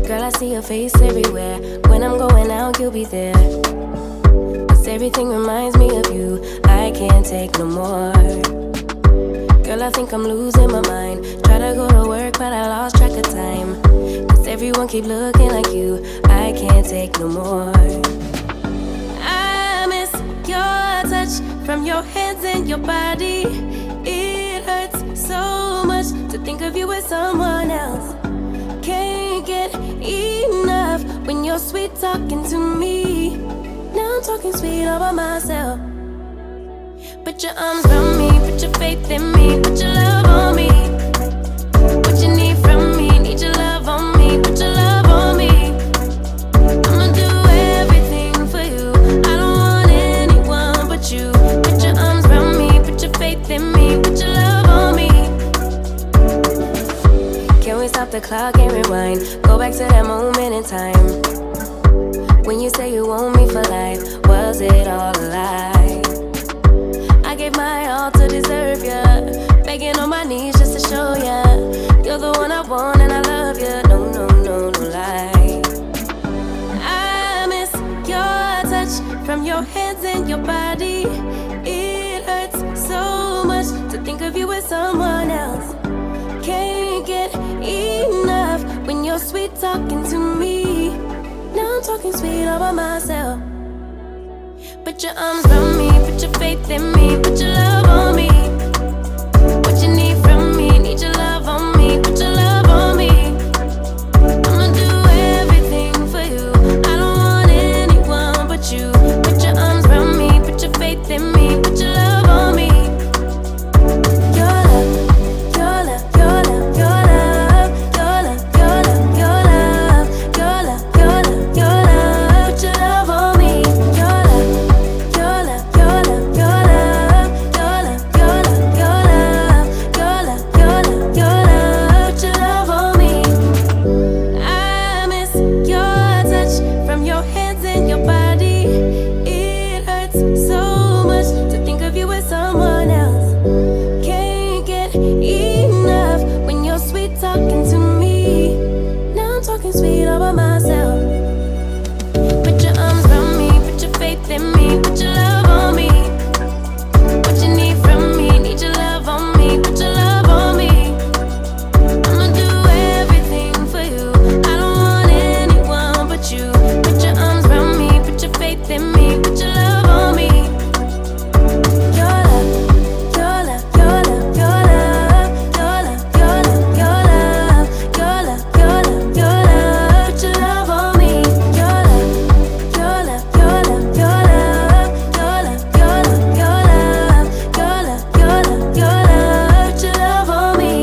Girl, I see your face everywhere. When I'm going out, you'll be there. 'Cause everything reminds me of you. I can't take no more. Girl, I think I'm losing my mind. Try to go to work, but I lost track of time. 'Cause everyone keep looking like you. I can't take no more. I miss your touch from your hands and your body. It hurts so much to think of you with someone else. Can't get enough when you're sweet talking to me. Now I'm talking sweet all by myself. Put your arms around me, put your faith in me, put your love on me. What you need from me, need your love on me, put your love on me. I'ma do everything for you. I don't want anyone but you. Put your arms around me, put your faith in me, put your love on me. Can we stop the clock and rewind? Go back to that moment in time when you say you want me for life. Was it all a lie? I gave my all to deserve ya, begging on my knees just to show ya you're the one I want and I love ya. No, no, no, no lie. I miss your touch from your hands and your body. It hurts so much to think of you with someone else. Can't get enough when you're sweet talking to me. Now I'm talking sweet all by myself. Put your arms around me, put your faith in me, put your love on me. What you need from me, need your love on me, put your love on me. I'ma do everything for you. I don't want anyone but you. Put your arms around me, put your faith in me, put your love on me. Your love, your love, your love, your love, your love, your love, your love, your love, your love, your love. Put your love on me. Your love, your love, your love, your love, your love, your love, your love, your love, your love, your love. Put your love on me. I miss your touch from your hands and your body. It hurts so much to think of you with someone else. Can't get enough when you're sweet talking to me. Now I'm talking sweet all by myself. Put your arms around me, put your faith in me, put your love on me. What you need from me, need your love on me, put your love on me. I'ma do everything for you. I don't want anyone but you. Put your arms around me, put your faith in me, put your love on me. Your love, your love, your love, your love, your love, your love, your love, your love, your love, your love. Put your love on me. Your love, your love, your love, your love, your love, your love, your love, your love, your love, your love. Put your love on me.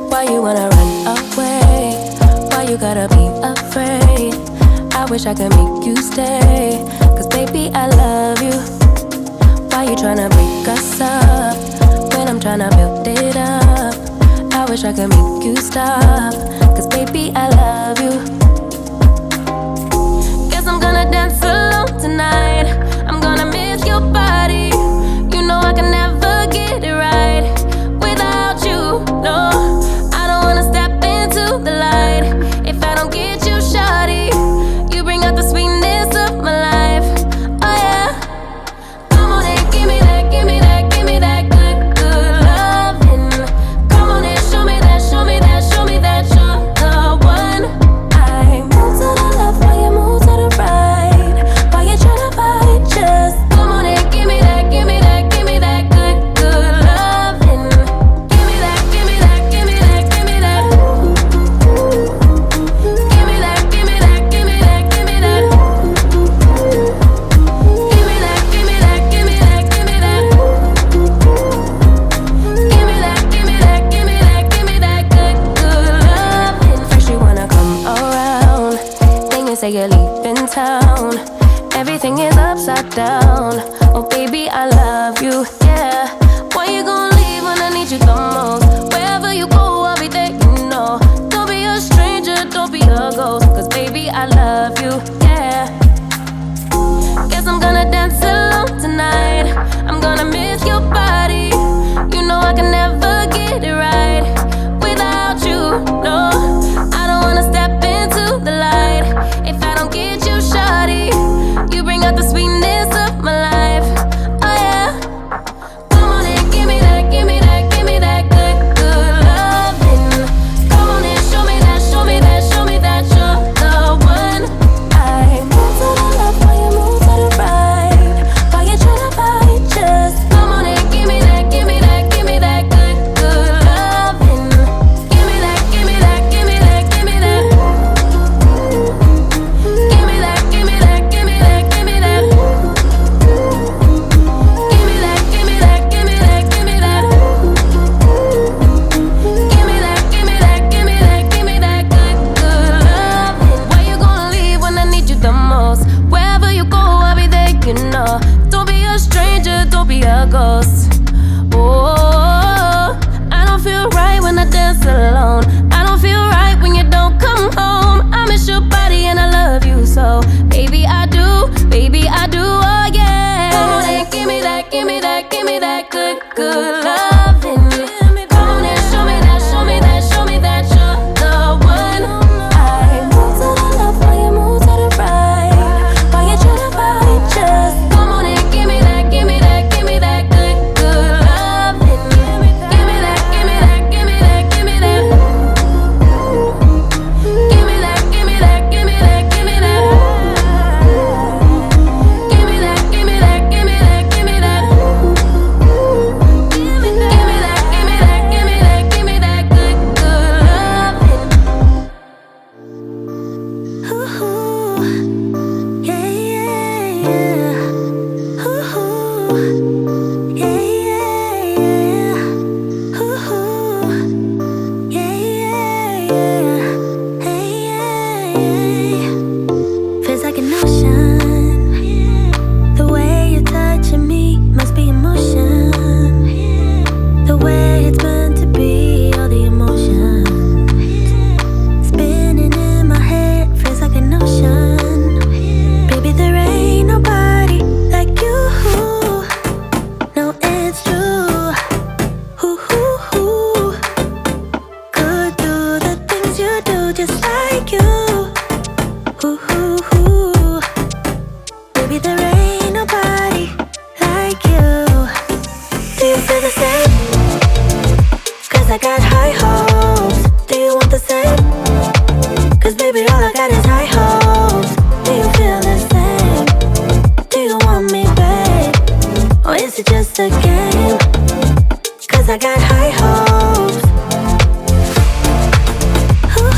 Why you wanna run away? Why you gotta be afraid? I wish I could make you stay. 'Cause baby, I love you. Why you tryna break us up when I'm tryna build it up? I wish I could make you stop. 'Cause baby, I love you. Guess I'm gonna dance alone tonight. I'm gonna miss your body. You know I can never get it right without you. No, I don't wanna step into the light if I don't get you, shawty. You bring out the sweetness of my life. Oh yeah. Come on and give me that, give me that, give me that good, good loving. Come on and show me that, show me that, show me that you're the one. I move to the left while you move to the right. While you tryna fight, just come on and give me that, give me that, give me that good, good loving. Give me that, give me that, give me that, give me that. Give me that, give me that, give me that, give me that. Give me that, give me that, give me that, give me that. Give me that, give me that, give me that, give me that good, good loving. First you wanna come around, then you say you're leaving town. Everything is upside down. Oh baby, I love you, yeah. Why you gonna leave when I need you the most? Wherever you I love you, yeah. Guess I'm gonna dance alone tonight. I'm gonna miss your body. You know I can never get it right without you, no. I don't wanna step into the light if I don't get you, shawty. You bring out the sweetness of my life, oh yeah. Come on and give me that, give me that, give me that good, good loving. Come on and show me that, show me that, show me that you're the one. I move to the left while you move to the right, while you tryna fight, just come on and give me that, give me that, give me that good, good loving. Give me that, give me that, give me that, give me that. Give me that, give me that, give me that, give me that. Give me that, give me that, give me that, give me that. Give me that, give me that, give me that, give me that good, good loving. Where you gonna leave when I need you the most? Wherever you go, I'll be there, you know. Don't be a stranger, don't be a ghost. Oh, I don't feel right when I dance alone. I don't feel right when you don't come home. I miss your body and I love you so. Baby, I do, oh yeah. Come on and give me that, give me that, give me that good, good loving. Come on and show me that, show me that, show me that you're the one. I move to the left while you move to the right, while you tryna fight, just come on and give me that, give me that, give me that good, good loving. Give me that, give me that, give me that, give me that. Give me that, give me that, give me that, give me that. Give me that, give me that, give me that, give me that. Give me that, give me that, give me that, give me that good, good loving. Ooh, yeah, yeah, yeah. Ooh, yeah, yeah, yeah. Ooh, yeah, yeah, yeah. Hey, yeah, yeah. Feels like an ocean. The way you're touching me must be emotion. The way it's meant to be, all the emotion. Spinning in my head, feels like an ocean. Baby, there ain't nobody like you. No, it's true. Ooh. Could do the things you do just like you. Ooh. Baby, there ain't nobody like you. Do you feel the same? Cause I got high hopes. Do you want the same? Cause baby, all I got is high hopes. Do you feel the same? Do you want me, babe? Or is it just a game? Cause I got high hopes. Ooh,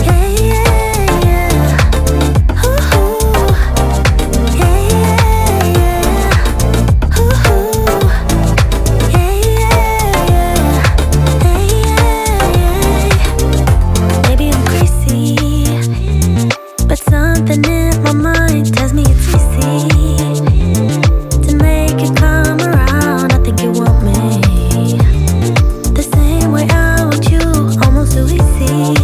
yeah, yeah, yeah. Ooh, yeah, yeah, yeah. Ooh, yeah, yeah, yeah. Hey, yeah, yeah. Maybe I'm crazy, but something in my mind tells me it's easy to make it come around. I think you want me the same way I want you, almost too easy.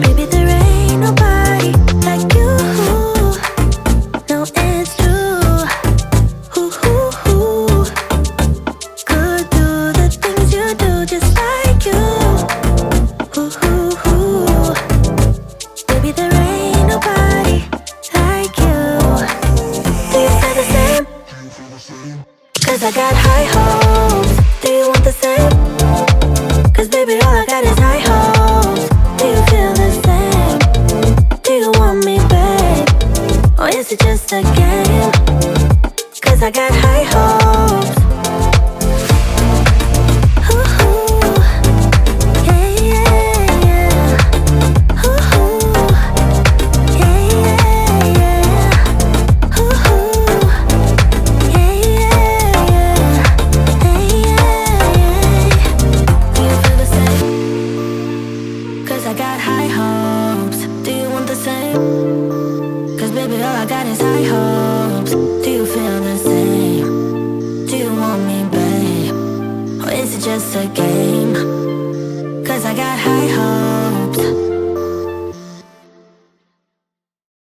Baby, there ain't nobody like you. No, it's true. Ooh. Could do the things you do just like you. Ooh. Baby, there ain't nobody like you. Do you feel the same? Cause I got high hopes. Do you want the same? Cause baby, all I got is high hopes. Do you feel the same? Do you want me, babe? Or is it just a game? Cause I got high hopes. Ooh, yeah, yeah, yeah. Ooh, yeah, yeah, yeah. Ooh, yeah, yeah, yeah. Hey, yeah, yeah. Do you feel the same? Cause I got high hopes. Do you want the same? Cause baby, all I got is high hopes. Do you feel the same? Do you want me, babe? Or is it just a game? Cause I got high hopes.